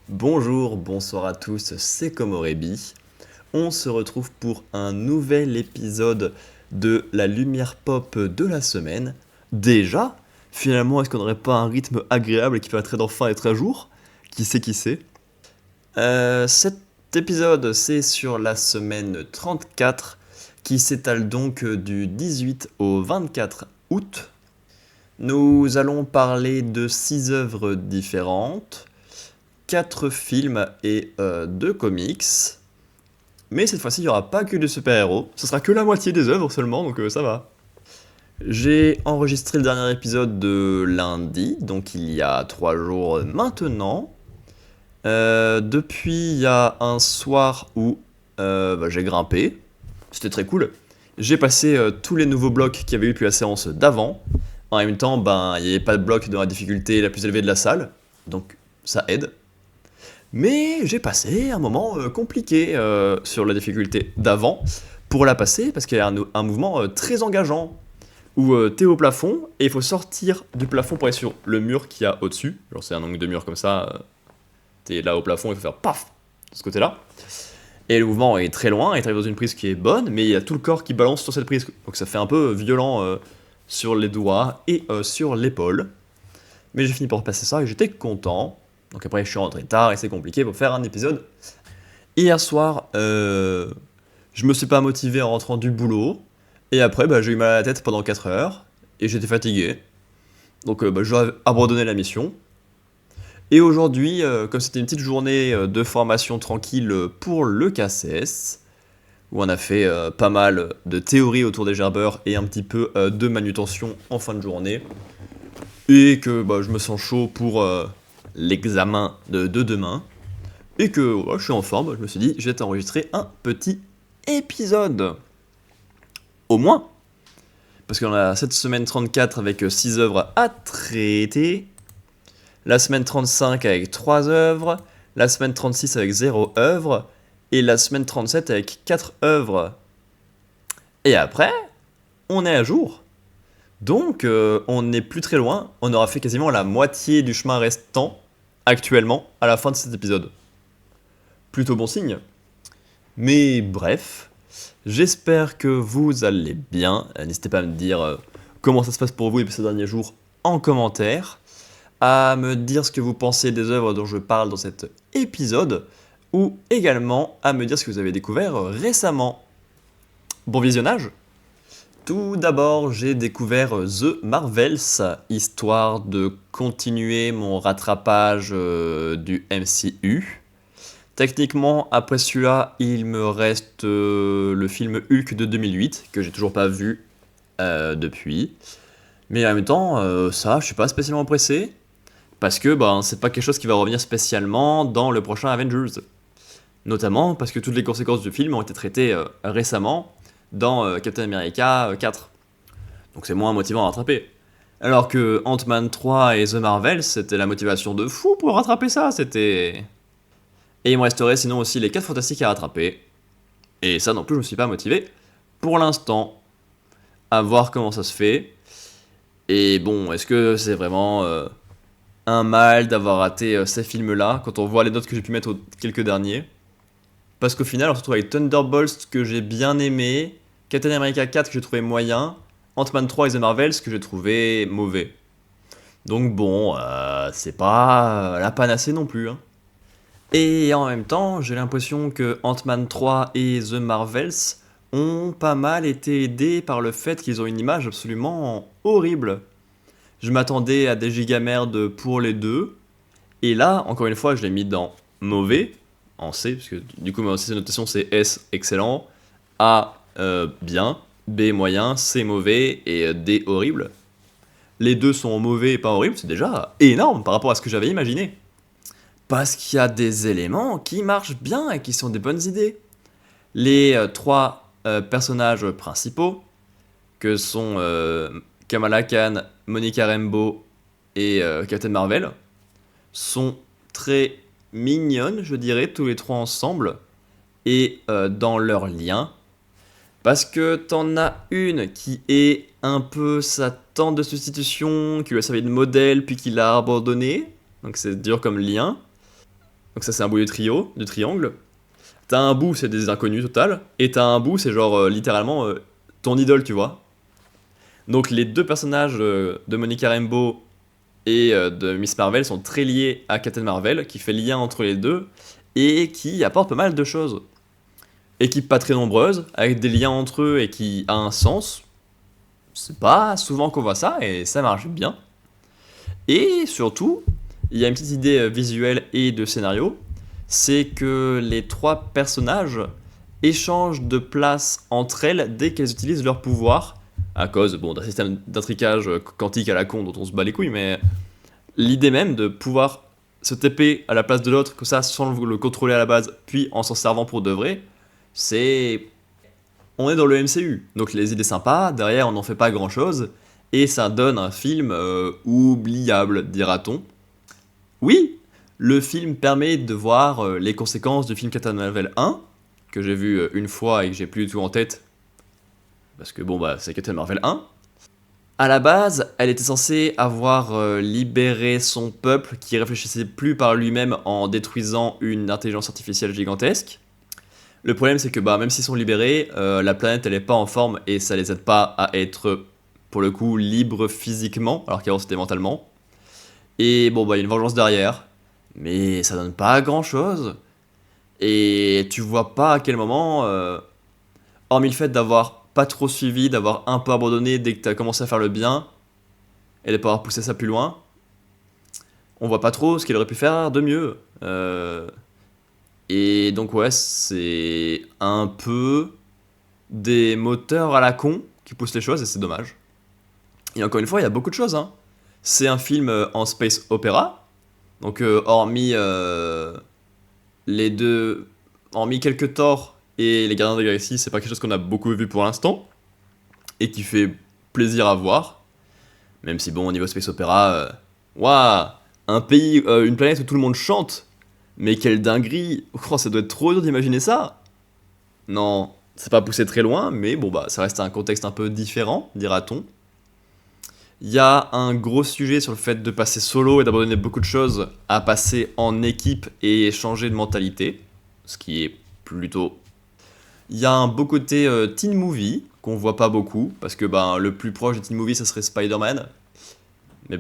Bonjour, bonsoir à tous, c'est Komorebi. On se retrouve pour un nouvel épisode de la lumière pop de la semaine. Déjà, finalement, est-ce qu'on n'aurait pas un rythme agréable qui permettrait d'enfin être à jour? Qui sait, qui sait? Cet épisode, c'est sur la semaine 34, qui s'étale donc du 18 au 24 août. Nous allons parler de 6 œuvres différentes, 4 films et 2 comics. Mais cette fois-ci, il n'y aura pas que des super-héros. Ce sera que la moitié des œuvres seulement, donc ça va. J'ai enregistré le dernier épisode de lundi, donc il y a 3 jours maintenant. Depuis, il y a un soir où j'ai grimpé. C'était très cool. J'ai passé tous les nouveaux blocs qu'il y avait eu depuis la séance d'avant. En même temps, il n'y avait pas de bloc dans la difficulté la plus élevée de la salle. Donc ça aide. Mais j'ai passé un moment compliqué sur la difficulté d'avant pour la passer parce qu'il y a un mouvement très engageant où t'es au plafond et il faut sortir du plafond pour aller sur le mur qu'il y a au-dessus. Genre c'est un angle de mur comme ça, t'es là au plafond, il faut faire paf de ce côté-là. Et le mouvement est très loin et t'arrives dans une prise qui est bonne, mais il y a tout le corps qui balance sur cette prise. Donc ça fait un peu violent sur les doigts et sur l'épaule. Mais j'ai fini par passer ça et j'étais content. Donc après, je suis rentré tard et c'est compliqué pour faire un épisode. Hier soir, je me suis pas motivé en rentrant du boulot. Et après, j'ai eu mal à la tête pendant 4 heures. Et j'étais fatigué. Donc je dois abandonner la mission. Et aujourd'hui, comme c'était une petite journée de formation tranquille pour le KCS, où on a fait pas mal de théorie autour des gerbeurs et un petit peu de manutention en fin de journée, et que je me sens chaud pour l'examen de demain, et que je suis en forme, je me suis dit, je vais t'enregistrer un petit épisode. Au moins. Parce qu'on a cette semaine 34 avec 6 œuvres à traiter, la semaine 35 avec 3 œuvres, la semaine 36 avec 0 œuvre, et la semaine 37 avec 4 œuvres. Et après, on est à jour. Donc, on n'est plus très loin. On aura fait quasiment la moitié du chemin restant, actuellement, à la fin de cet épisode. Plutôt bon signe. Mais bref, j'espère que vous allez bien. N'hésitez pas à me dire comment ça se passe pour vous depuis ces derniers jours en commentaire, à me dire ce que vous pensez des œuvres dont je parle dans cet épisode, ou également à me dire ce que vous avez découvert récemment. Bon visionnage! Tout d'abord, j'ai découvert The Marvels, histoire de continuer mon rattrapage du MCU. Techniquement, après celui-là, il me reste le film Hulk de 2008, que j'ai toujours pas vu depuis. Mais en même temps, ça, je suis pas spécialement pressé, parce que c'est pas quelque chose qui va revenir spécialement dans le prochain Avengers. Notamment parce que toutes les conséquences du film ont été traitées récemment dans Captain America 4. Donc c'est moins motivant à rattraper. Alors que Ant-Man 3 et The Marvels, c'était la motivation de fou pour rattraper ça, c'était... Et il me resterait sinon aussi les 4 Fantastiques à rattraper. Et ça non plus, je me suis pas motivé pour l'instant. À voir comment ça se fait. Et bon, est-ce que c'est vraiment un mal d'avoir raté ces films-là, quand on voit les notes que j'ai pu mettre aux quelques derniers? Parce qu'au final, on se retrouve avec Thunderbolts que j'ai bien aimé, Captain America 4 que j'ai trouvé moyen, Ant-Man 3 et The Marvels que j'ai trouvé mauvais. Donc bon, c'est pas la panacée non plus. Hein. Et en même temps, j'ai l'impression que Ant-Man 3 et The Marvels ont pas mal été aidés par le fait qu'ils ont une image absolument horrible. Je m'attendais à des gigamerdes pour les deux, et là, encore une fois, je l'ai mis dans mauvais, en C, parce que du coup, ma notation c'est S, excellent, A, bien, B, moyen, C, mauvais, et D, horrible. Les deux sont mauvais et pas horribles, c'est déjà énorme par rapport à ce que j'avais imaginé. Parce qu'il y a des éléments qui marchent bien et qui sont des bonnes idées. Les 3 personnages principaux, que sont Kamala Khan, Monica Rambeau et Captain Marvel, sont très mignonnes, je dirais, tous les 3 ensemble, et dans leur lien. Parce que t'en as une qui est un peu sa tante de substitution, qui lui a servi de modèle, puis qui l'a abandonné. Donc c'est dur comme lien. Donc ça c'est un bout du triangle. T'as un bout, c'est des inconnus total, et t'as un bout, c'est genre littéralement ton idole, tu vois. Donc les deux personnages de Monica Rambeau et de Miss Marvel sont très liés à Captain Marvel, qui fait lien entre les deux, et qui apporte pas mal de choses. Équipe pas très nombreuse, avec des liens entre eux et qui a un sens. C'est pas souvent qu'on voit ça, et ça marche bien. Et surtout, il y a une petite idée visuelle et de scénario, c'est que les trois personnages échangent de place entre elles dès qu'elles utilisent leur pouvoir, à cause d'un système d'intricage quantique à la con dont on se bat les couilles, mais l'idée même de pouvoir se taper à la place de l'autre, que ça sans le contrôler à la base, puis en s'en servant pour de vrai, c'est... On est dans le MCU, donc les idées sympas, derrière on n'en fait pas grand chose, et ça donne un film oubliable, dira-t-on. Oui, le film permet de voir les conséquences du film Captain Marvel 1, que j'ai vu une fois et que j'ai plus du tout en tête, parce que c'est Captain Marvel 1. À la base, elle était censée avoir libéré son peuple qui réfléchissait plus par lui-même en détruisant une intelligence artificielle gigantesque. Le problème c'est que même s'ils sont libérés, la planète elle est pas en forme et ça les aide pas à être pour le coup libres physiquement, alors qu'avant c'était mentalement. Et il y a une vengeance derrière, mais ça donne pas grand chose. Et tu vois pas à quel moment, hormis le fait d'avoir pas trop suivi, d'avoir un peu abandonné dès que t'as commencé à faire le bien, et de pas avoir poussé ça plus loin, on voit pas trop ce qu'il aurait pu faire de mieux. Et donc ouais, c'est un peu des moteurs à la con qui poussent les choses et c'est dommage. Et encore une fois, il y a beaucoup de choses. Hein. C'est un film en space opéra, donc hormis les deux, hormis quelques Thor et les Gardiens de la Galaxie, c'est pas quelque chose qu'on a beaucoup vu pour l'instant et qui fait plaisir à voir. Même si au niveau space opéra, waouh, un pays, une planète où tout le monde chante. Mais quelle dinguerie! Oh, ça doit être trop dur d'imaginer ça! Non, c'est pas poussé très loin, mais ça reste un contexte un peu différent, dira-t-on. Il y a un gros sujet sur le fait de passer solo et d'abandonner beaucoup de choses à passer en équipe et changer de mentalité, ce qui est plutôt... Il y a un beau côté teen movie, qu'on voit pas beaucoup, parce que le plus proche de teen movie, ça serait Spider-Man. Mais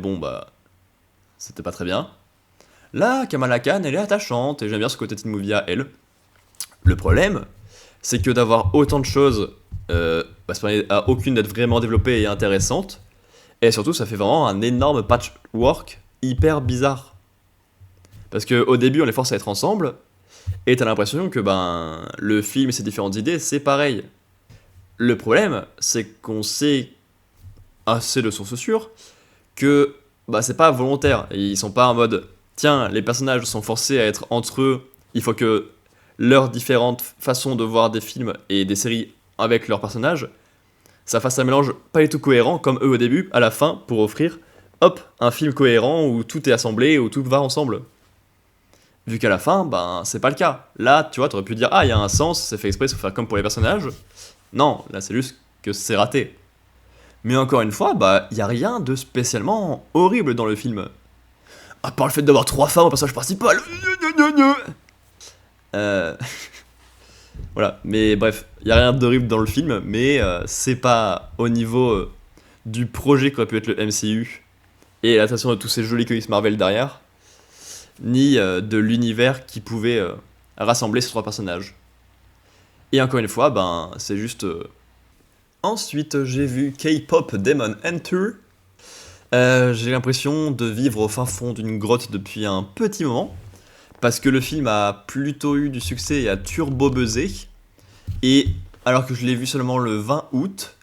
c'était pas très bien. Là, Kamala Khan, elle est attachante, et j'aime bien ce côté teen movie à elle. Le problème, c'est que d'avoir autant de choses, ça permet à aucune d'être vraiment développée et intéressante, et surtout, ça fait vraiment un énorme patchwork hyper bizarre. Parce qu'au début, on les force à être ensemble, et t'as l'impression que le film et ses différentes idées, c'est pareil. Le problème, c'est qu'on sait assez de sources sûres que c'est pas volontaire. Ils sont pas en mode tiens, les personnages sont forcés à être entre eux, il faut que leurs différentes façons de voir des films et des séries avec leurs personnages, ça fasse un mélange pas du tout cohérent, comme eux au début, à la fin, pour offrir, hop, un film cohérent où tout est assemblé, où tout va ensemble. Vu qu'à la fin, c'est pas le cas. Là, tu vois, t'aurais pu dire, ah, il y a un sens, c'est fait exprès, il faut faire comme pour les personnages. Non, là, c'est juste que c'est raté. Mais encore une fois, il y a rien de spécialement horrible dans le film. À part le fait d'avoir 3 femmes au personnage principal. Voilà, mais bref, il n'y a rien d'horrible dans le film, mais c'est pas au niveau du projet qu'aurait pu être le MCU et l'attention de tous ces jolis comics Marvel derrière, ni de l'univers qui pouvait rassembler ces 3 personnages. Et encore une fois, c'est juste... Ensuite, j'ai vu K-Pop Demon Enter. J'ai l'impression de vivre au fin fond d'une grotte depuis un petit moment, parce que le film a plutôt eu du succès et a turbo-buzzé, et alors que je l'ai vu seulement le 20 août,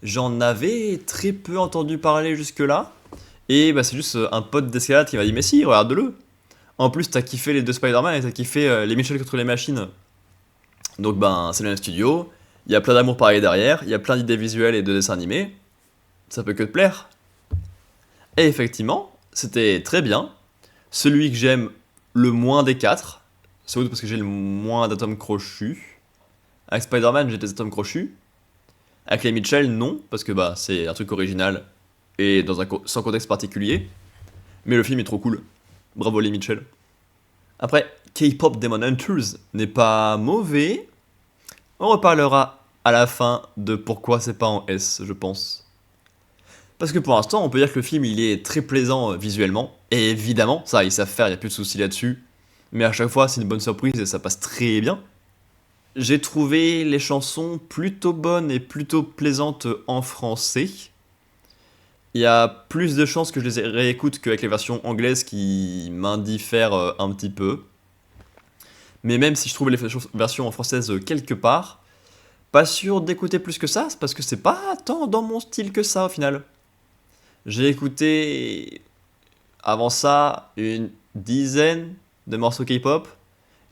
j'en avais très peu entendu parler jusque-là, et c'est juste un pote d'escalade qui m'a dit « Mais si, regarde-le !» En plus, t'as kiffé les 2 Spider-Man et t'as kiffé les Mitchell contre les machines. Donc c'est le même studio, il y a plein d'amour pareil derrière, il y a plein d'idées visuelles et de dessins animés, ça peut que te plaire. Et effectivement, c'était très bien. Celui que j'aime le moins des 4, sans doute parce que j'ai le moins d'atomes crochus. Avec Spider-Man, j'ai des atomes crochus. Avec les Mitchell, non, parce que c'est un truc original et sans contexte particulier. Mais le film est trop cool. Bravo les Mitchell. Après, K-pop Demon Hunters n'est pas mauvais. On reparlera à la fin de pourquoi c'est pas en S, je pense. Parce que pour l'instant, on peut dire que le film il est très plaisant visuellement. Et évidemment, ça ils savent faire, il n'y a plus de soucis là-dessus. Mais à chaque fois, c'est une bonne surprise et ça passe très bien. J'ai trouvé les chansons plutôt bonnes et plutôt plaisantes en français. Il y a plus de chances que je les réécoute qu'avec les versions anglaises qui m'indiffèrent un petit peu. Mais même si je trouve les versions en française quelque part, pas sûr d'écouter plus que ça, parce que c'est pas tant dans mon style que ça au final. J'ai écouté avant ça une dizaine de morceaux K-pop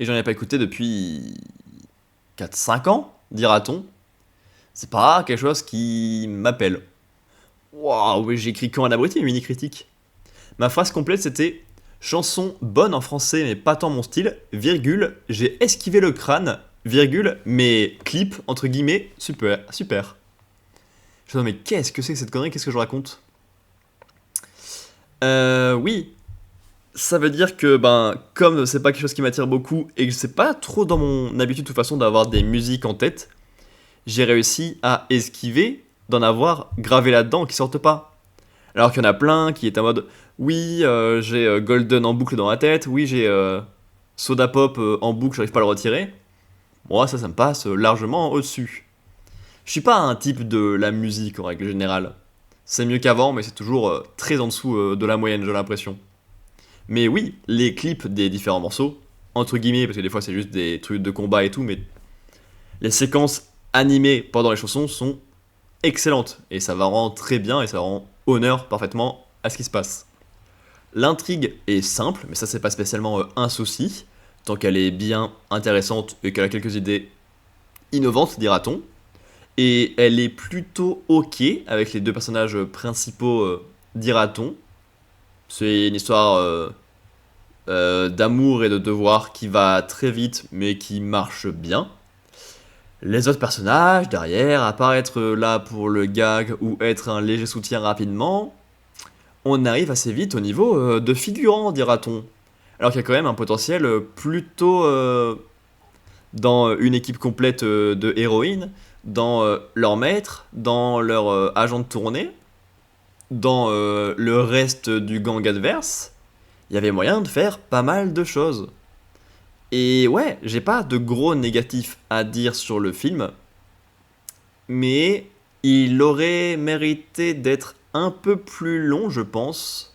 et j'en ai pas écouté depuis 4-5 ans, dira-t-on. C'est pas quelque chose qui m'appelle. Waouh, oui, j'ai écrit comme un abruti, une mini-critique. Ma phrase complète c'était chanson bonne en français mais pas tant mon style, virgule, j'ai esquivé le crâne, virgule, mais clip, entre guillemets, super, super. Je me dis, mais qu'est-ce que c'est que cette connerie, qu'est-ce que je raconte? Oui, ça veut dire que, ben, comme c'est pas quelque chose qui m'attire beaucoup et que c'est pas trop dans mon habitude de toute façon d'avoir des musiques en tête, j'ai réussi à esquiver d'en avoir gravé là-dedans qui sortent pas. Alors qu'il y en a plein qui est en mode oui, j'ai Golden en boucle dans la tête, oui, j'ai Soda Pop en boucle, j'arrive pas à le retirer. Moi, ça me passe largement au-dessus. Je suis pas un type de la musique en règle générale. C'est mieux qu'avant, mais c'est toujours très en dessous de la moyenne, j'ai l'impression. Mais oui, les clips des différents morceaux, entre guillemets, parce que des fois c'est juste des trucs de combat et tout, mais les séquences animées pendant les chansons sont excellentes. Et ça va rendre très bien et ça rend honneur parfaitement à ce qui se passe. L'intrigue est simple, mais ça c'est pas spécialement un souci, tant qu'elle est bien intéressante et qu'elle a quelques idées innovantes, dira-t-on. Et elle est plutôt ok avec les deux personnages principaux, dira-t-on. C'est une histoire d'amour et de devoir qui va très vite, mais qui marche bien. Les autres personnages, derrière, à part être là pour le gag ou être un léger soutien rapidement, on arrive assez vite au niveau de figurant, dira-t-on. Alors qu'il y a quand même un potentiel plutôt dans une équipe complète de héroïnes, dans leur maître, dans leur agent de tournée, dans le reste du gang adverse. Il y avait moyen de faire pas mal de choses. Et ouais, j'ai pas de gros négatifs à dire sur le film, mais il aurait mérité d'être un peu plus long, je pense,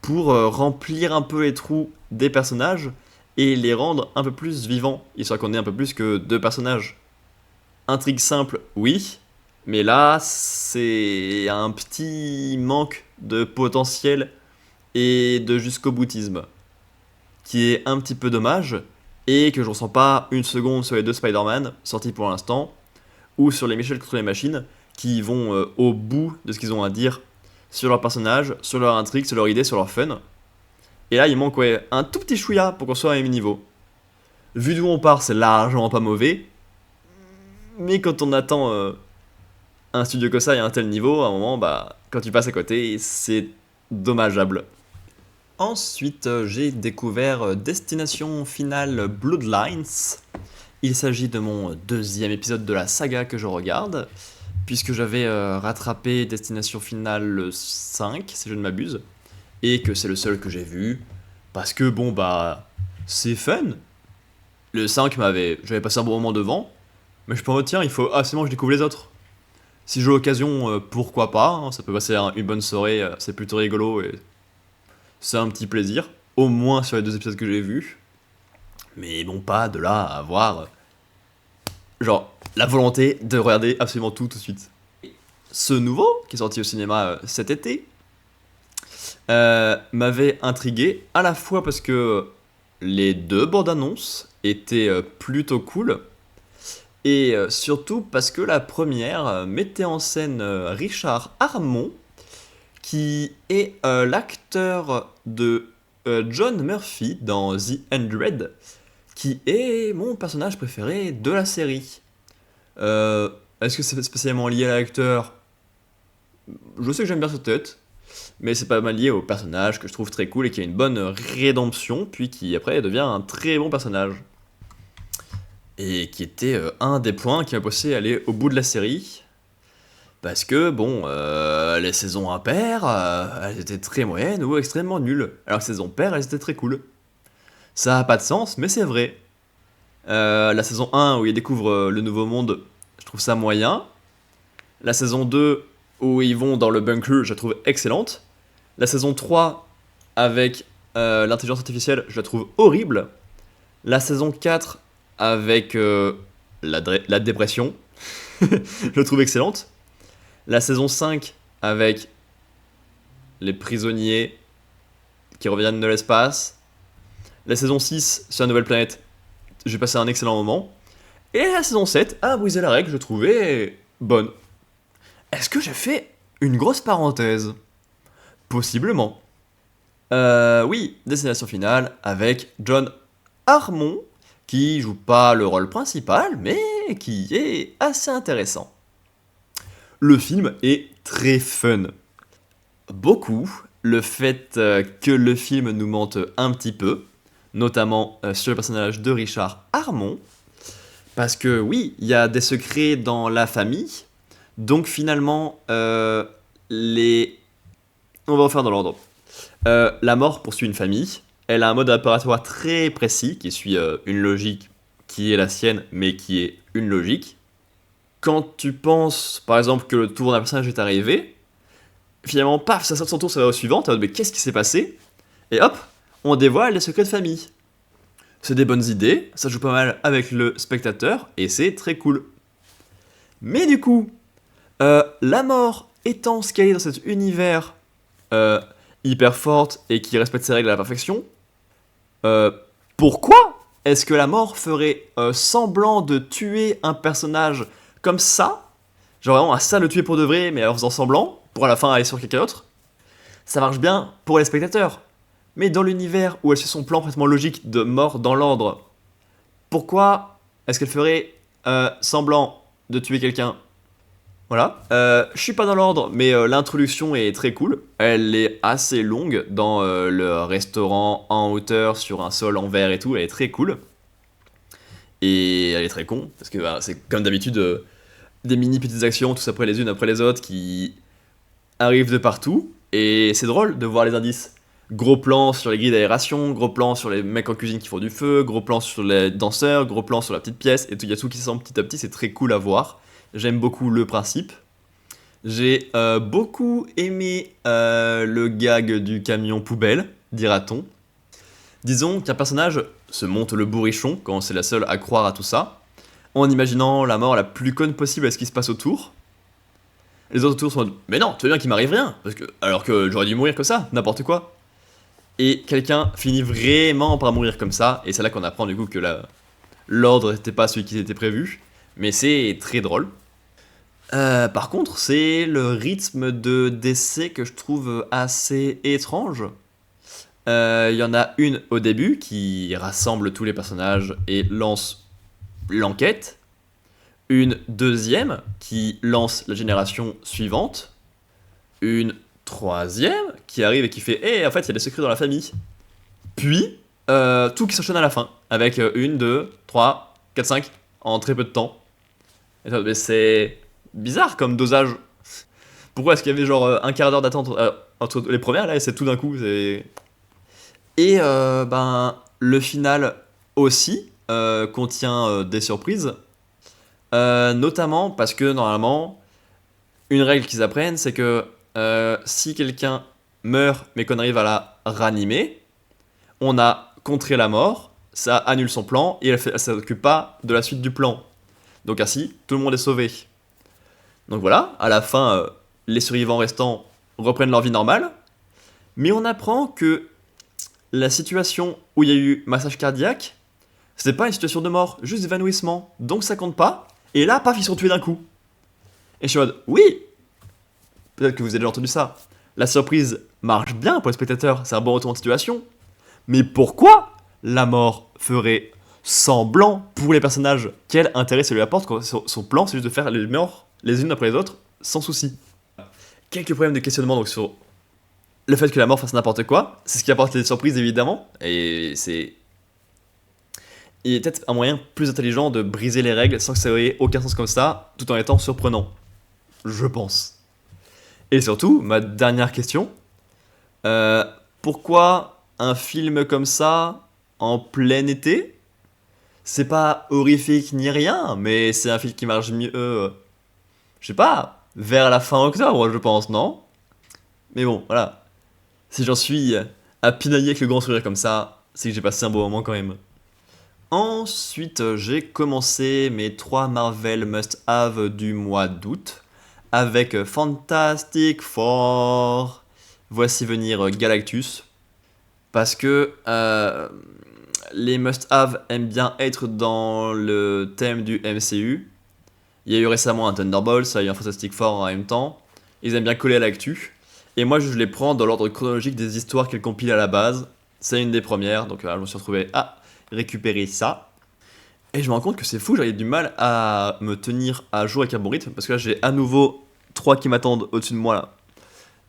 pour remplir un peu les trous des personnages et les rendre un peu plus vivants, histoire qu'on ait un peu plus que deux personnages. Intrigue simple, oui, mais là, c'est un petit manque de potentiel et de jusqu'au boutisme, qui est un petit peu dommage, et que je ressens pas une seconde sur les deux Spider-Man sortis pour l'instant, ou sur les Michel contre les machines, qui vont au bout de ce qu'ils ont à dire sur leur personnage, sur leur intrigue, sur leur idée, sur leur fun. Et là, il manque ouais, un tout petit chouïa pour qu'on soit au même niveau. Vu d'où on part, c'est largement pas mauvais, mais quand on attend un studio que ça et un tel niveau, à un moment, bah, quand tu passes à côté, c'est dommageable. Ensuite, j'ai découvert Destination Finale Bloodlines. Il s'agit de mon deuxième épisode de la saga que je regarde, puisque j'avais rattrapé Destination Finale 5, si je ne m'abuse, et que c'est le seul que j'ai vu, parce que bon bah, c'est fun. Le 5 j'avais passé un bon moment devant, mais je me dis tiens, il faut absolument que je découvre les autres. Si j'ai l'occasion, pourquoi pas, hein, ça peut passer une bonne soirée, c'est plutôt rigolo et c'est un petit plaisir, au moins sur les deux épisodes que j'ai vus. Mais bon, pas de là à avoir, genre, la volonté de regarder absolument tout de suite. Ce nouveau, qui est sorti au cinéma cet été, m'avait intrigué, à la fois parce que les deux bandes annonces étaient plutôt cool, et surtout parce que la première mettait en scène Richard Harmon, qui est l'acteur de John Murphy dans The 100, qui est mon personnage préféré de la série. Est-ce que c'est spécialement lié à l'acteur? Je sais que j'aime bien sa tête. mais c'est pas mal lié au personnage que je trouve très cool et qui a une bonne rédemption, puis qui après devient un très bon personnage. Et qui était un des points qui m'a poussé à aller au bout de la série. Parce que, bon, les saisons impaires, elles étaient très moyennes ou extrêmement nulles. Alors que les saisons paires, elles étaient très cool. Ça a pas de sens, mais c'est vrai. La saison 1 où ils découvrent le nouveau monde, je trouve ça moyen. La saison 2 où ils vont dans le bunker, je la trouve excellente. La saison 3 avec l'intelligence artificielle, je la trouve horrible. La saison 4 avec la dépression, je la trouve excellente. La saison 5 avec les prisonniers qui reviennent de l'espace. La saison 6 sur la nouvelle planète, j'ai passé un excellent moment. Et la saison 7 a brisé la règle, je trouvais bonne. Est-ce que j'ai fait une grosse parenthèse? Possiblement. Oui, destination finale avec John Harmon, qui joue pas le rôle principal, mais qui est assez intéressant. Le film est très fun. Beaucoup. Le fait que le film nous mente un petit peu, notamment sur le personnage de Richard Harmon, parce que oui, il y a des secrets dans la famille, donc finalement, on va en faire dans l'ordre. La mort poursuit une famille, elle a un mode opératoire très précis, qui suit une logique qui est la sienne, mais qui est une logique. Quand tu penses, par exemple, que le tour d'un personnage est arrivé, finalement, paf, ça sort son tour, ça va au suivant, t'es en mode, mais qu'est-ce qui s'est passé? Et hop, on dévoile les secrets de famille. C'est des bonnes idées, ça joue pas mal avec le spectateur, et c'est très cool. Mais du coup, la mort étant ce qu'elle est dans cet univers hyper forte et qui respecte ses règles à la perfection, pourquoi est-ce que la mort ferait semblant de tuer un personnage comme ça, genre vraiment à ça le tuer pour de vrai, mais en faisant semblant, pour à la fin aller sur quelqu'un d'autre? Ça marche bien pour les spectateurs. Mais dans l'univers où elle suit son plan parfaitement logique de mort dans l'ordre, pourquoi est-ce qu'elle ferait semblant de tuer quelqu'un? Voilà. Je suis pas dans l'ordre, mais l'introduction est très cool. Elle est assez longue dans le restaurant en hauteur sur un sol en verre et tout. Elle est très cool. Et elle est très con, parce que c'est comme d'habitude des mini petites actions, tous après les unes après les autres, qui arrivent de partout. Et c'est drôle de voir les indices. Gros plan sur les grilles d'aération, gros plan sur les mecs en cuisine qui font du feu, gros plan sur les danseurs, gros plan sur la petite pièce, et il y a tout qui s'assemble petit à petit, c'est très cool à voir. J'aime beaucoup le principe. J'ai beaucoup aimé le gag du camion poubelle, dira-t-on. Disons qu'un personnage se monte le bourrichon quand c'est la seule à croire à tout ça, en imaginant la mort la plus conne possible à ce qui se passe autour. Les autres autour sont en mode, mais non, tu veux bien qu'il m'arrive rien, alors que j'aurais dû mourir comme ça, n'importe quoi. Et quelqu'un finit vraiment par mourir comme ça, et c'est là qu'on apprend du coup que l'ordre n'était pas celui qui était prévu, mais c'est très drôle. Par contre, c'est le rythme de décès que je trouve assez étrange. Il y en a une au début qui rassemble tous les personnages et lance l'enquête. Une deuxième qui lance la génération suivante. Une troisième qui arrive et qui fait en fait, il y a des secrets dans la famille. Puis, tout qui s'enchaîne à la fin. Avec 1, 2, 3, 4, 5 en très peu de temps. Mais c'est bizarre comme dosage. Pourquoi est-ce qu'il y avait genre un quart d'heure d'attente entre les premières là et c'est tout d'un coup Et le final aussi contient des surprises. Notamment parce que normalement, une règle qu'ils apprennent, c'est que si quelqu'un meurt mais qu'on arrive à la ranimer, on a contré la mort, ça annule son plan et elle s'occupe pas de la suite du plan. Donc ainsi, tout le monde est sauvé. Donc voilà, à la fin, les survivants restants reprennent leur vie normale, mais on apprend que la situation où il y a eu massage cardiaque, c'était pas une situation de mort, juste d'évanouissement, donc ça compte pas, et là, paf, ils sont tués d'un coup. Et je suis en mode, oui, peut-être que vous avez déjà entendu ça, la surprise marche bien pour les spectateurs, c'est un bon retour de situation, mais pourquoi la mort ferait semblant pour les personnages? Quel intérêt ça lui apporte quand son plan, c'est juste de faire les morts les unes après les autres, sans souci. Quelques problèmes de questionnement donc sur le fait que la mort fasse n'importe quoi, c'est ce qui apporte les surprises évidemment, et c'est... Il y a peut-être un moyen plus intelligent de briser les règles sans que ça ait aucun sens comme ça, tout en étant surprenant. Je pense. Et surtout, ma dernière question, pourquoi un film comme ça en plein été? C'est pas horrifique ni rien, mais c'est un film qui marche mieux, je sais pas, vers la fin octobre, je pense, non? Mais bon, voilà. Si j'en suis à pinailler avec le grand sourire comme ça, c'est que j'ai passé un bon moment quand même. Ensuite, j'ai commencé mes 3 Marvel Must-Have du mois d'août avec Fantastic Four. Voici venir Galactus. Parce que les Must-Have aiment bien être dans le thème du MCU. Il y a eu récemment un Thunderbolt, ça a eu un Fantastic Four en même temps. Ils aiment bien coller à l'actu. Et moi, je les prends dans l'ordre chronologique des histoires qu'elles compilent à la base. C'est une des premières, donc je me suis retrouvé à récupérer ça. Et je me rends compte que c'est fou, j'avais du mal à me tenir à jour avec un bon rythme, parce que là, j'ai à nouveau 3 qui m'attendent au-dessus de moi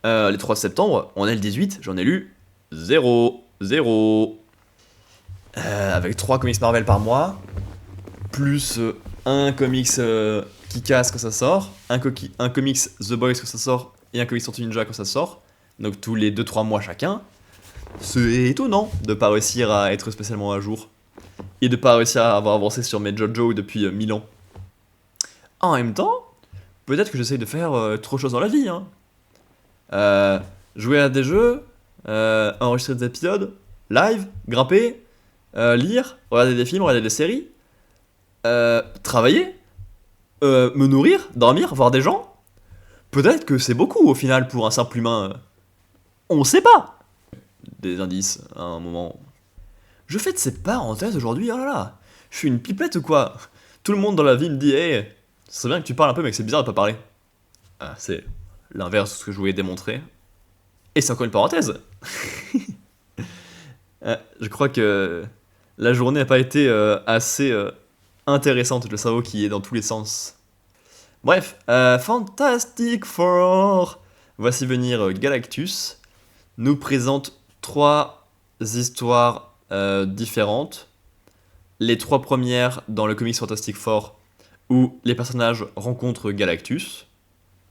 là. Les 3 de septembre, on est le 18, j'en ai lu 0. Avec 3 comics Marvel par mois, plus un comics qui casse quand ça sort, un comics The Boys quand ça sort, et un comics Tortue Ninja quand ça sort, donc tous les 2-3 mois chacun. C'est étonnant de pas réussir à être spécialement à jour, et de pas réussir à avoir avancé sur mes JoJo depuis 1000 ans. En même temps, peut-être que j'essaye de faire trop de choses dans la vie, hein. Jouer à des jeux, enregistrer des épisodes, live, grimper, lire, regarder des films, regarder des séries, travailler, me nourrir, dormir, voir des gens. Peut-être que c'est beaucoup au final pour un simple humain. On sait pas. Des indices à un moment. Je fais de ces parenthèses aujourd'hui, oh là là. Je suis une pipette ou quoi? Tout le monde dans la vie me dit, hey, ce serait bien que tu parles un peu, mais que c'est bizarre de pas parler. Ah, c'est l'inverse de ce que je voulais démontrer. Et c'est encore une parenthèse. Je crois que la journée n'a pas été assez intéressante, le cerveau qui est dans tous les sens. Bref, Fantastic Four. Voici venir Galactus. Nous présente 3 histoires différentes. Les 3 premières dans le comics Fantastic Four, où les personnages rencontrent Galactus.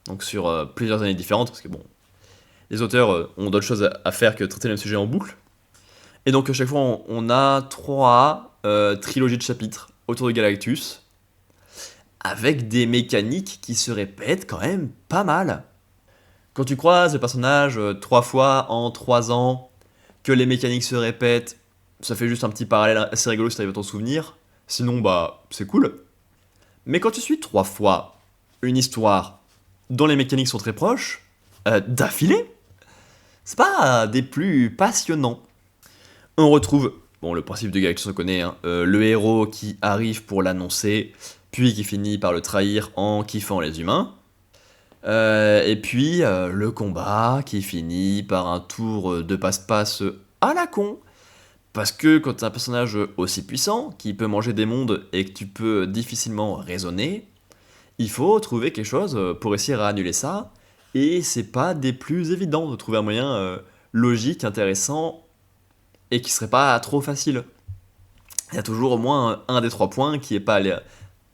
Donc sur plusieurs années différentes, parce que bon, les auteurs ont d'autres choses à faire que traiter le même sujet en boucle. Et donc à chaque fois, on a 3 trilogies de chapitres autour de Galactus, avec des mécaniques qui se répètent quand même pas mal. Quand tu croises le personnage 3 fois en 3 ans, que les mécaniques se répètent, ça fait juste un petit parallèle assez rigolo si t'arrives à t'en souvenir. Sinon, bah, c'est cool. Mais quand tu suis 3 fois une histoire dont les mécaniques sont très proches, d'affilée, c'est pas des plus passionnants. On retrouve, bon, le principe de Galactus on connaît, hein, le héros qui arrive pour l'annoncer, puis qui finit par le trahir en kiffant les humains. Et puis le combat qui finit par un tour de passe-passe à la con. Parce que quand t'as un personnage aussi puissant, qui peut manger des mondes et que tu peux difficilement raisonner, il faut trouver quelque chose pour réussir à annuler ça. Et c'est pas des plus évidents de trouver un moyen logique, intéressant, et qui serait pas trop facile. Il y a toujours au moins un des 3 points qui est pas allé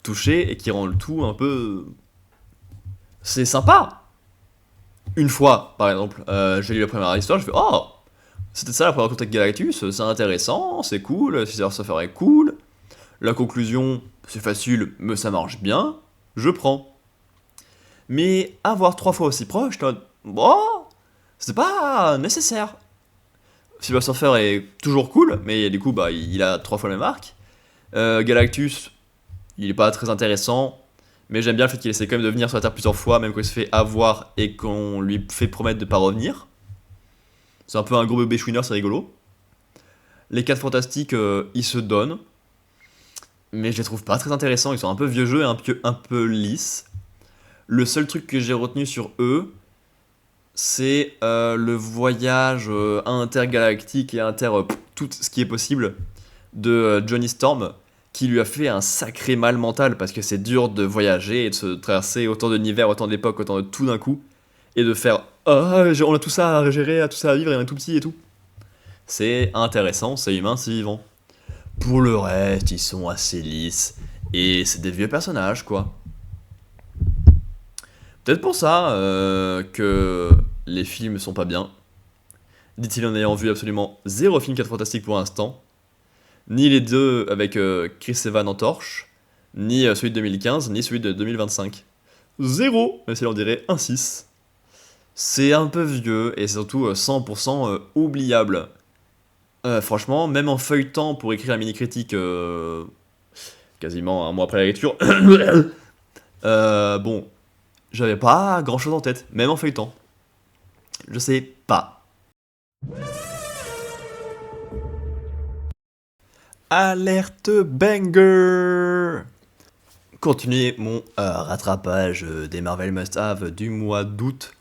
toucher et qui rend le tout un peu... C'est sympa. Une fois, par exemple, j'ai lu la première histoire, je fais oh, c'était ça la première contact Galactus, c'est intéressant, c'est cool, ça ferait cool. La conclusion, c'est facile, mais ça marche bien, je prends. Mais avoir 3 fois aussi proche, bon, c'est pas nécessaire. Silver Surfer est toujours cool, mais du coup, bah, il a 3 fois le même arc. Galactus, il est pas très intéressant. Mais j'aime bien le fait qu'il essaie quand même de venir sur la Terre plusieurs fois, même quand il se fait avoir et qu'on lui fait promettre de pas revenir. C'est un peu un gros bébé chouineur, c'est rigolo. Les 4 fantastiques, ils se donnent. Mais je les trouve pas très intéressants, ils sont un peu vieux jeu et un peu lisses. Le seul truc que j'ai retenu sur eux, c'est le voyage intergalactique et tout ce qui est possible de Johnny Storm, qui lui a fait un sacré mal mental, parce que c'est dur de voyager et de se traverser autant d'univers, autant d'époques, autant de tout d'un coup, et de faire On a tout ça à gérer, tout ça à vivre, et on est tout petit et tout. C'est intéressant, c'est humain, c'est vivant. Pour le reste, ils sont assez lisses, et c'est des vieux personnages, quoi. Peut-être pour ça que les films sont pas bien. Dit-il en ayant vu absolument zéro film 4 Fantastiques pour l'instant. Ni les deux avec Chris Evans en torche, ni celui de 2015, ni celui de 2025. Zéro, même si on dirait un 6. C'est un peu vieux et c'est surtout 100% oubliable. Franchement, même en feuilletant pour écrire la mini-critique quasiment un mois après la lecture, bon, j'avais pas grand chose en tête, même en feuilletant. Je sais pas. Alerte banger! Continuer mon rattrapage des Marvel Must Have du mois d'août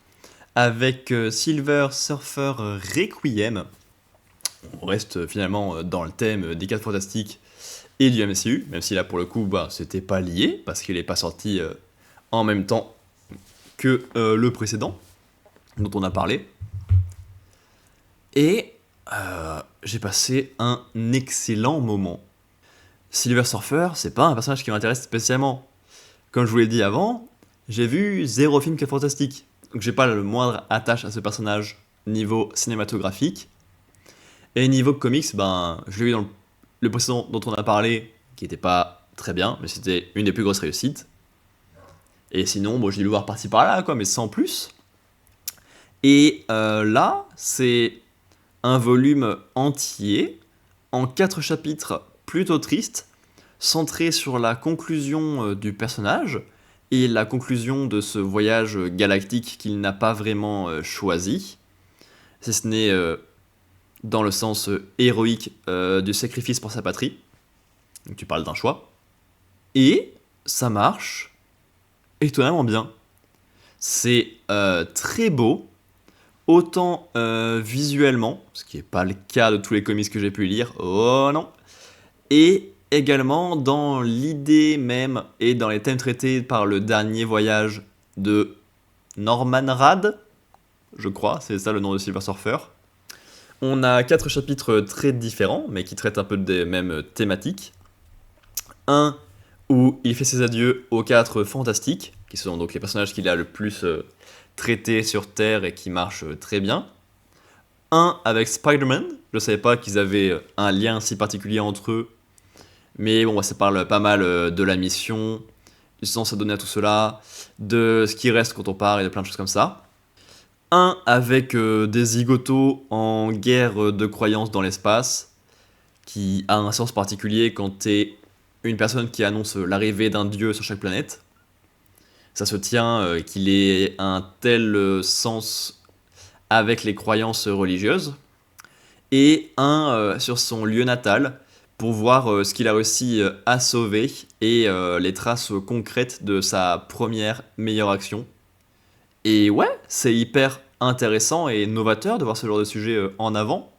avec Silver Surfer Requiem. On reste finalement dans le thème des 4 Fantastiques et du MCU, même si là pour le coup c'était pas lié parce qu'il n'est pas sorti en même temps que le précédent dont on a parlé. Et j'ai passé un excellent moment. Silver Surfer, c'est pas un personnage qui m'intéresse spécialement. Comme je vous l'ai dit avant, j'ai vu zéro film qui est fantastique. Donc j'ai pas le moindre attache à ce personnage niveau cinématographique. Et niveau comics, je l'ai vu dans le précédent dont on a parlé, qui était pas très bien, mais c'était une des plus grosses réussites. Et sinon, j'ai dû le voir par-ci par-là, quoi, mais sans plus. Et là, c'est un volume entier, en 4 chapitres plutôt tristes, centré sur la conclusion du personnage, et la conclusion de ce voyage galactique qu'il n'a pas vraiment choisi, si ce n'est dans le sens héroïque du sacrifice pour sa patrie. Donc tu parles d'un choix. Et ça marche étonnamment bien. C'est très beau, autant visuellement, ce qui n'est pas le cas de tous les comics que j'ai pu lire, oh non, et également dans l'idée même et dans les thèmes traités par le dernier voyage de Norman Rad, je crois, c'est ça le nom de Silver Surfer. On a 4 chapitres très différents, mais qui traitent un peu des mêmes thématiques. Un où il fait ses adieux aux 4 fantastiques, qui sont donc les personnages qu'il a le plus traités sur Terre et qui marchent très bien. Un avec Spider-Man, je ne savais pas qu'ils avaient un lien si particulier entre eux, mais bon, ça parle pas mal de la mission, du sens à donner à tout cela, de ce qui reste quand on part et de plein de choses comme ça. Un avec des zigotos en guerre de croyances dans l'espace, qui a un sens particulier quand t'es une personne qui annonce l'arrivée d'un dieu sur chaque planète. Ça se tient qu'il ait un tel sens avec les croyances religieuses. Et un sur son lieu natal, pour voir ce qu'il a réussi à sauver et les traces concrètes de sa première meilleure action. Et ouais, c'est hyper intéressant et novateur de voir ce genre de sujet en avant,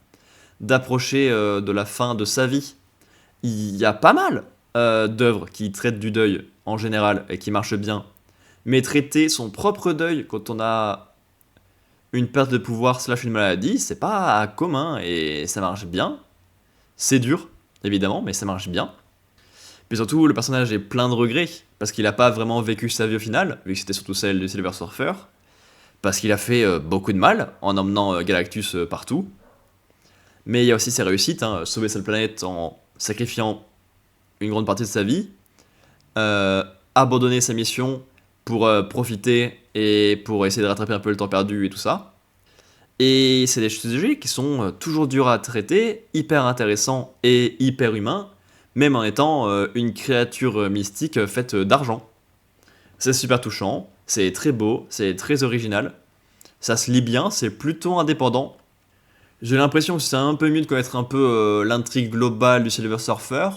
d'approcher de la fin de sa vie. Il y a pas mal d'œuvres qui traitent du deuil en général et qui marchent bien, mais traiter son propre deuil quand on a une perte de pouvoir slash une maladie, c'est pas commun et ça marche bien. C'est dur, évidemment, mais ça marche bien. Puis surtout, le personnage est plein de regrets, parce qu'il n'a pas vraiment vécu sa vie au final, vu que c'était surtout celle de Silver Surfer, parce qu'il a fait beaucoup de mal en emmenant Galactus partout. Mais il y a aussi ses réussites, sauver sa planète en sacrifiant une grande partie de sa vie, abandonner sa mission pour profiter et pour essayer de rattraper un peu le temps perdu et tout ça. Et c'est des sujets qui sont toujours durs à traiter, hyper intéressants et hyper humains, même en étant une créature mystique faite d'argent. C'est super touchant, c'est très beau, c'est très original, ça se lit bien, c'est plutôt indépendant. J'ai l'impression que c'est un peu mieux de connaître un peu l'intrigue globale du Silver Surfer,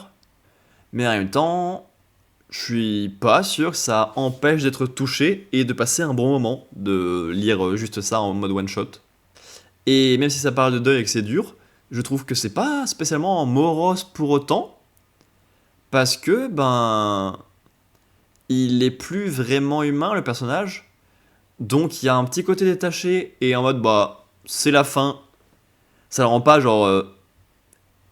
mais en même temps, je suis pas sûr que ça empêche d'être touché et de passer un bon moment, de lire juste ça en mode one-shot. Et même si ça parle de deuil et que c'est dur, je trouve que c'est pas spécialement morose pour autant, parce que, il est plus vraiment humain, le personnage. Donc il y a un petit côté détaché et en mode bah c'est la fin. Ça le rend pas genre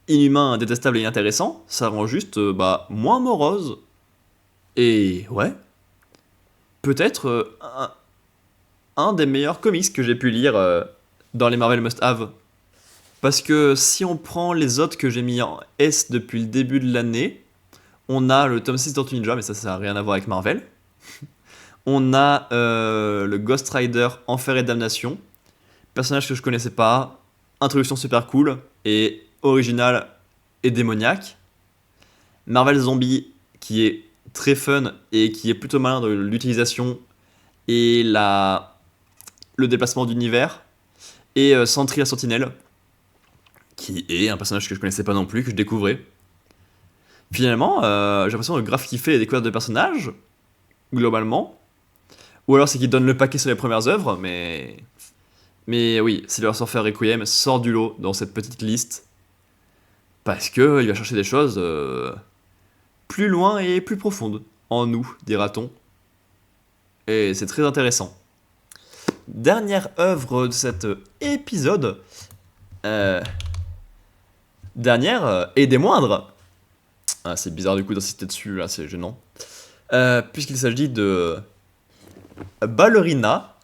inhumain, détestable et inintéressant. Ça le rend juste bah moins morose. Et ouais, peut-être un des meilleurs comics que j'ai pu lire dans les Marvel Must Have. Parce que si on prend les autres que j'ai mis en S depuis le début de l'année, on a le Tom 6 Tortue Ninja, mais ça n'a rien à voir avec Marvel. On a le Ghost Rider Enfer et Damnation, personnage que je connaissais pas, introduction super cool et originale et démoniaque. Marvel Zombie qui est très fun et qui est plutôt malin de l'utilisation et le déplacement d'univers. Et Sentry la Sentinelle, qui est un personnage que je connaissais pas non plus, que je découvrais. Finalement, j'ai l'impression de grave kiffer les découvertes de personnages, globalement. Ou alors c'est qu'il donne le paquet sur les premières œuvres, mais. Mais oui, Silver Surfer Requiem sort du lot dans cette petite liste. Parce que il va chercher des choses plus loin et plus profondes. En nous, dira-t-on. Et c'est très intéressant. Dernière œuvre de cet épisode. Euh, dernière et des moindres. Ah, c'est bizarre du coup d'insister dessus, là, c'est gênant. Puisqu'il s'agit de Ballerina,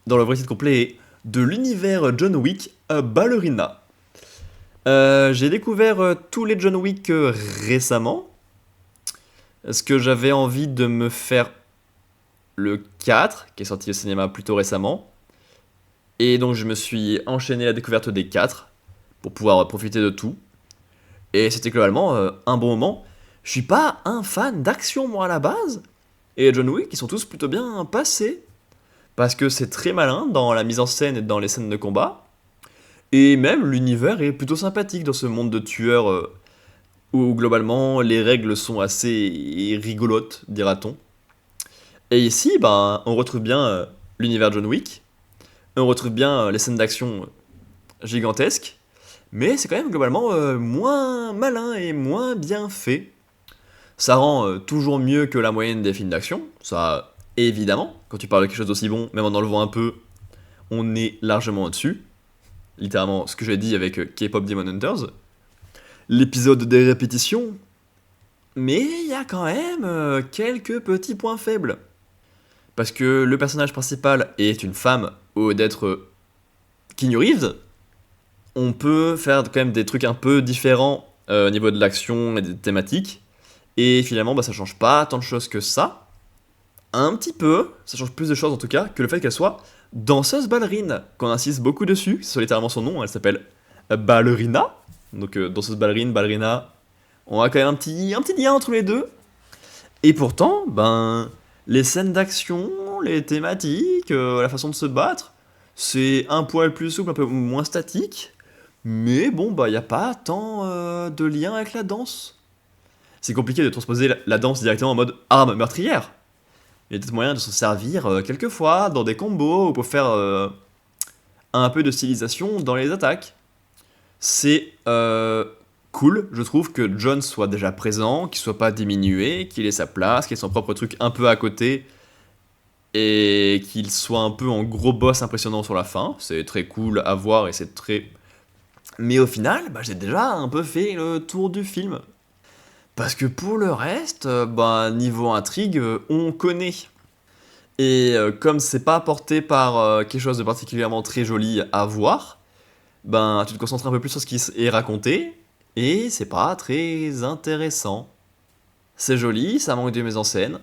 dans le vrai titre complet est de l'univers John Wick, Ballerina. J'ai découvert tous les John Wick récemment. Parce que j'avais envie de me faire le 4, qui est sorti au cinéma plutôt récemment. Et donc je me suis enchaîné la découverte des 4 pour pouvoir profiter de tout. Et c'était globalement un bon moment. Je suis pas un fan d'action moi à la base. Et John Wick, ils sont tous plutôt bien passés. Parce que c'est très malin dans la mise en scène et dans les scènes de combat. Et même l'univers est plutôt sympathique dans ce monde de tueurs où globalement les règles sont assez rigolotes, dira-t-on. Et ici, ben, on retrouve bien l'univers John Wick. On retrouve bien les scènes d'action gigantesques. Mais c'est quand même globalement moins malin et moins bien fait. Ça rend toujours mieux que la moyenne des films d'action, ça évidemment. Quand tu parles de quelque chose d'aussi bon, même en enlevant un peu, on est largement au-dessus. Littéralement ce que j'ai dit avec K-Pop Demon Hunters. L'épisode des répétitions. Mais il y a quand même quelques petits points faibles. Parce que le personnage principal est une femme au d'être Keanu Reeves. On peut faire quand même des trucs un peu différents au niveau de l'action et des thématiques. Et finalement, bah, ça change pas tant de choses que ça. Un petit peu, ça change plus de choses en tout cas, que le fait qu'elle soit danseuse ballerine, qu'on insiste beaucoup dessus, c'est littéralement son nom, elle s'appelle Ballerina. Donc danseuse ballerine, ballerina, on a quand même un petit lien entre les deux. Et pourtant, ben, les scènes d'action, les thématiques, la façon de se battre, c'est un poil plus souple, un peu moins statique. Mais bon, bah, y a pas tant de lien avec la danse. C'est compliqué de transposer la danse directement en mode arme meurtrière. Il y a peut-être moyen de s'en servir quelquefois dans des combos ou pour faire un peu de stylisation dans les attaques. C'est cool, je trouve, que John soit déjà présent, qu'il soit pas diminué, qu'il ait sa place, qu'il ait son propre truc un peu à côté et qu'il soit un peu en gros boss impressionnant sur la fin. C'est très cool à voir et c'est très. Mais au final, bah, j'ai déjà un peu fait le tour du film. Parce que pour le reste, bah, niveau intrigue, on connaît. Et comme c'est pas porté par quelque chose de particulièrement très joli à voir, ben tu te concentres un peu plus sur ce qui est raconté, et c'est pas très intéressant. C'est joli, ça manque de mise en scène.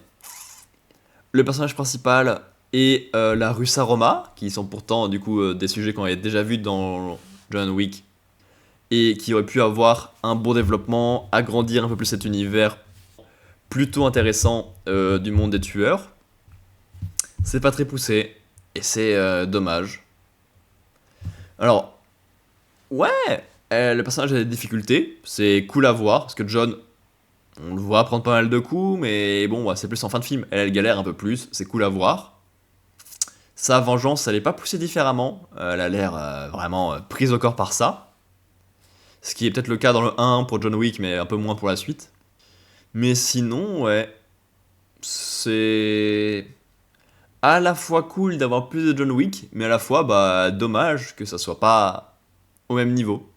Le personnage principal et la Russa Roma, qui sont pourtant du coup des sujets qu'on avait déjà vus dans John Wick, et qui auraient pu avoir un bon développement, agrandir un peu plus cet univers plutôt intéressant du monde des tueurs. C'est pas très poussé, et c'est dommage. Alors, ouais, le personnage a des difficultés, c'est cool à voir, parce que John, on le voit prendre pas mal de coups, mais bon, c'est plus en fin de film, elle galère un peu plus, c'est cool à voir. Sa vengeance, elle est pas poussée différemment, elle a l'air vraiment prise au corps par ça. Ce qui est peut-être le cas dans le 1 pour John Wick, mais un peu moins pour la suite. Mais sinon, ouais, c'est à la fois cool d'avoir plus de John Wick, mais à la fois, bah, dommage que ça soit pas au même niveau.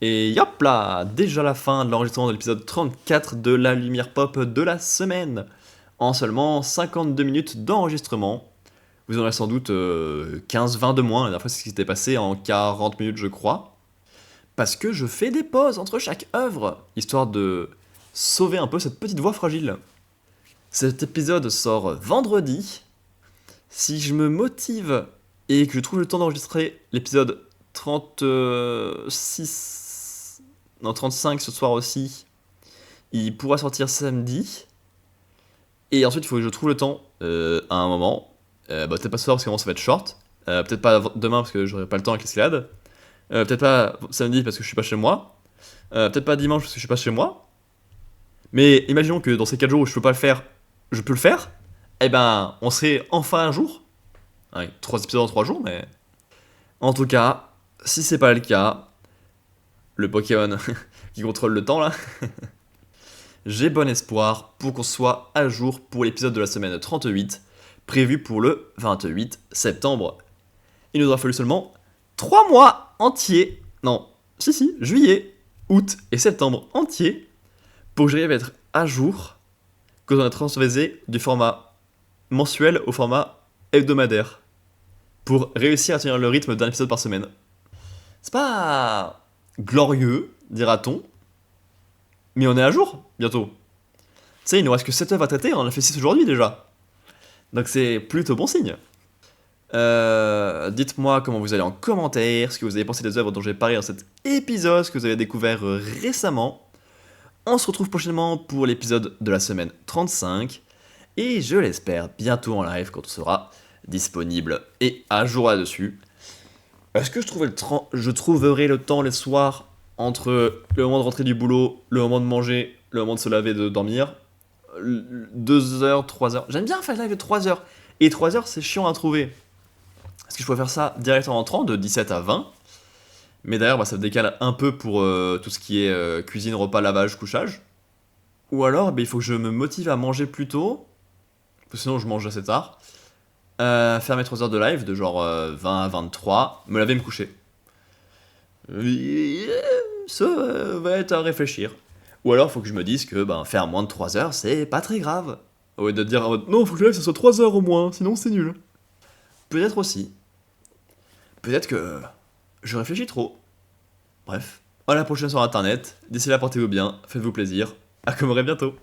Et hop là, déjà la fin de l'enregistrement de l'épisode 34 de la lumière pop de la semaine. En seulement 52 minutes d'enregistrement. Vous en aurez sans doute 15-20 de moins, la dernière fois c'est ce qui s'était passé en 40 minutes je crois. Parce que je fais des pauses entre chaque œuvre, histoire de sauver un peu cette petite voix fragile. Cet épisode sort vendredi. Si je me motive et que je trouve le temps d'enregistrer l'épisode 36... Non, 35 ce soir aussi, il pourra sortir samedi. Et ensuite, il faut que je trouve le temps à un moment. Peut-être pas ce soir parce que ça va être short. Peut-être pas demain parce que j'aurai pas le temps avec l'escalade. Peut-être pas samedi parce que je suis pas chez moi. Peut-être pas dimanche parce que je suis pas chez moi. Mais imaginons que dans ces 4 jours où je peux pas le faire, je peux le faire. Eh ben, on serait enfin un jour. Avec 3 épisodes en 3 jours, mais. En tout cas, si c'est pas le cas, le Pokémon qui contrôle le temps là, j'ai bon espoir pour qu'on soit à jour pour l'épisode de la semaine 38, prévu pour le 28 septembre. Il nous aura fallu seulement 3 mois entiers, non, si, juillet, août et septembre entiers, pour que j'arrive à être à jour quand on a transféré du format mensuel au format hebdomadaire, pour réussir à tenir le rythme d'un épisode par semaine. C'est pas glorieux, dira-t-on, mais on est à jour, bientôt. Tu sais, il nous reste que 7 œuvres à traiter, on en a fait 6 aujourd'hui déjà. Donc c'est plutôt bon signe. Dites-moi comment vous allez en commentaire, ce que vous avez pensé des œuvres dont j'ai parlé dans cet épisode, ce que vous avez découvert récemment. On se retrouve prochainement pour l'épisode de la semaine 35, et je l'espère bientôt en live quand on sera disponible et à jour là-dessus. Est-ce que je trouverai le temps les soirs entre le moment de rentrer du boulot, le moment de manger, le moment de se laver, de dormir 2 heures, 3 heures. J'aime bien faire le live de 3 heures. Et 3 heures, c'est chiant à trouver. Est-ce que je pourrais faire ça direct en rentrant, de 17 à 20 ? Mais d'ailleurs, ça me décale un peu pour tout ce qui est cuisine, repas, lavage, couchage. Ou alors, il faut que je me motive à manger plus tôt. Parce que sinon, je mange assez tard. Faire mes 3 heures de live, de genre 20 à 23. Me laver, me coucher. Ça va être à réfléchir. Ou alors, il faut que je me dise que faire moins de 3 heures, c'est pas très grave. Au lieu de dire en mode, non, faut que le live ça soit 3 heures au moins, sinon c'est nul. Peut-être aussi. Peut-être que je réfléchis trop. Bref, à la prochaine sur internet. D'ici là, portez-vous bien, faites-vous plaisir. À commerer bientôt.